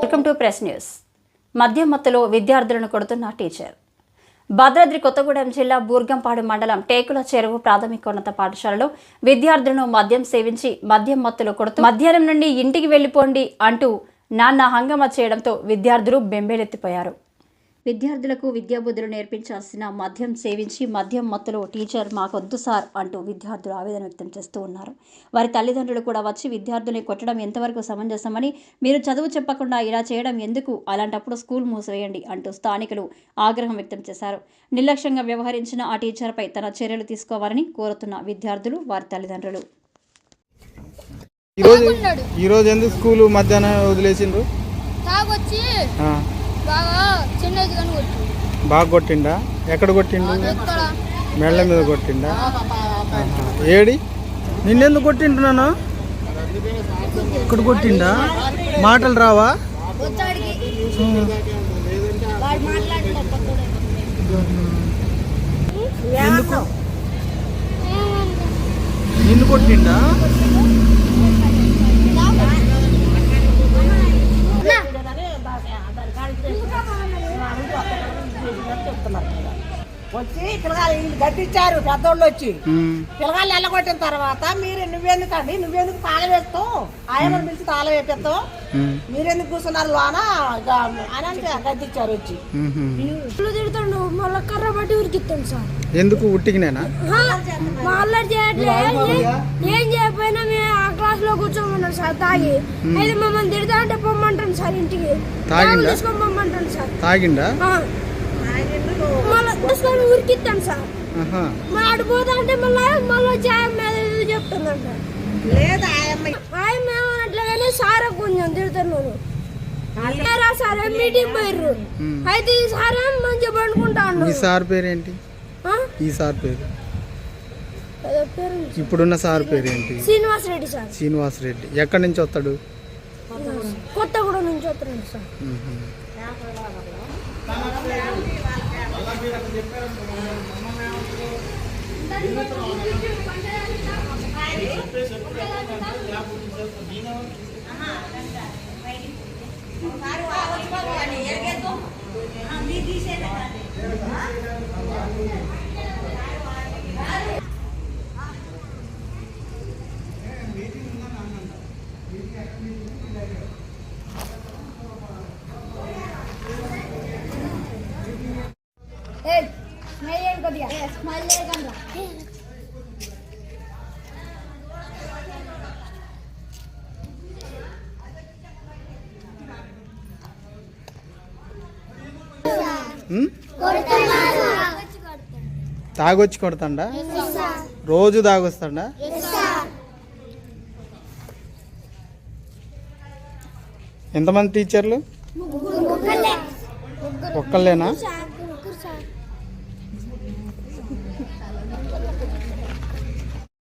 Welcome to press news. మద్యం మత్తులో విద్యార్థులను కొడుతున్న టీచర్. భద్రాద్రి కొత్తగూడెం జిల్లా బూర్గంపాడు మండలం టేకుల చెరువు ప్రాథమికోన్నత పాఠశాలలో విద్యార్థులను మద్యం సేవించి మద్యం మత్తులో కొడుతూ మధ్యాహ్నం నుండి ఇంటికి వెళ్లిపోండి అంటూ నాన్న హంగామా చేయడంతో విద్యార్థులు బెంబేలెత్తిపోయారు. విద్యార్థులకు విద్యాబుద్ధులు నేర్పించాల్సిన మద్యం సేవించి మద్యం మత్తులో టీచర్ మాకొద్దు సార్ అంటూ విద్యార్థులు ఆవేదన వ్యక్తం చేస్తూ ఉన్నారు. వారి తల్లిదండ్రులు కూడా వచ్చి విద్యార్థుల్ని కొట్టడం ఎంతవరకు సమంజసమని, మీరు చదువు చెప్పకుండా ఇలా చేయడం ఎందుకు, అలాంటప్పుడు స్కూల్ మూసివేయండి అంటూ స్థానికులు ఆగ్రహం వ్యక్తం చేశారు. నిర్లక్ష్యంగా వ్యవహరించిన ఆ టీచర్పై తన చర్యలు తీసుకోవాలని కోరుతున్న విద్యార్థులు, వారి తల్లిదండ్రులు. ఈరోజు ఎందుకు స్కూల్ మధ్యాహ్నం వదిలేసిండ్రు? బాగా కొట్టిండా? ఎక్కడ కొట్టిండు? మెళ్ళ మీద కొట్టిండా? ఏడి నిన్నెందుకు కొట్టింటున్నాను? ఇక్కడ కొట్టిండా? మాటలు రావా? ఎందుకు నిన్ను కొట్టిండా? వచ్చి పిల్లగాళ్ళు వీళ్ళు గట్టించారు పెద్దోళ్ళు వచ్చి పిల్లగాళ్ళు ఎల్లగొట్టిన తర్వాత నువ్వెందుకండి నువ్వెందుకు తాళం వేస్తావు, ఆయమని పిలిచి తాళం వేపిస్తావు, మీరెందుకు కూర్చున్నారు లోన అని గట్టించారు వచ్చి. తిడుతుండు మళ్ళీ కర్ర బట్టి ఉరికిస్తాను సార్. ఎందుకు ఉట్టికినేనా? అల్లరి చేయట్లేదు, ఏం చేయకపోయినా మేము ఆ క్లాస్ లో కూర్చోమన్నాడు సార్. తాగి అయితే మమ్మల్ని తిడతా అంటే పొమ్మంటాను సార్ ఇంటికి, తీసుకొని పొమ్మంటాను సార్. తాగిండా? మళ్ళీ తీసుకొని ఉరికిస్తాను సార్. ఆడు పోతా అంటే మళ్ళీ చాయం మీద చెప్తుందంట. లేదు ఆయమ్మ అట్లాగానే సార్ కొంచెం తిడుతున్నాను సార్. మీటింగ్ పోయిర్రు అయితే ఈ సార్ మంచిగా పండుకుంటాను. ఈ సార్ పేరేంటి? ఈ సార్ పేరు ఇప్పుడున్న సార్ పేరేంటి? శ్రీనివాస్ రెడ్డి సార్. శ్రీనివాస్ రెడ్డి ఎక్కడి నుంచి వస్తాడు? కొత్తగూడెం నుంచి వస్తాడు సార్. తాగొచ్చి కొడతాడా? రోజు తాగొస్తాడా? ఎంతమంది టీచర్లు? ఒక్కళ్ళేనా?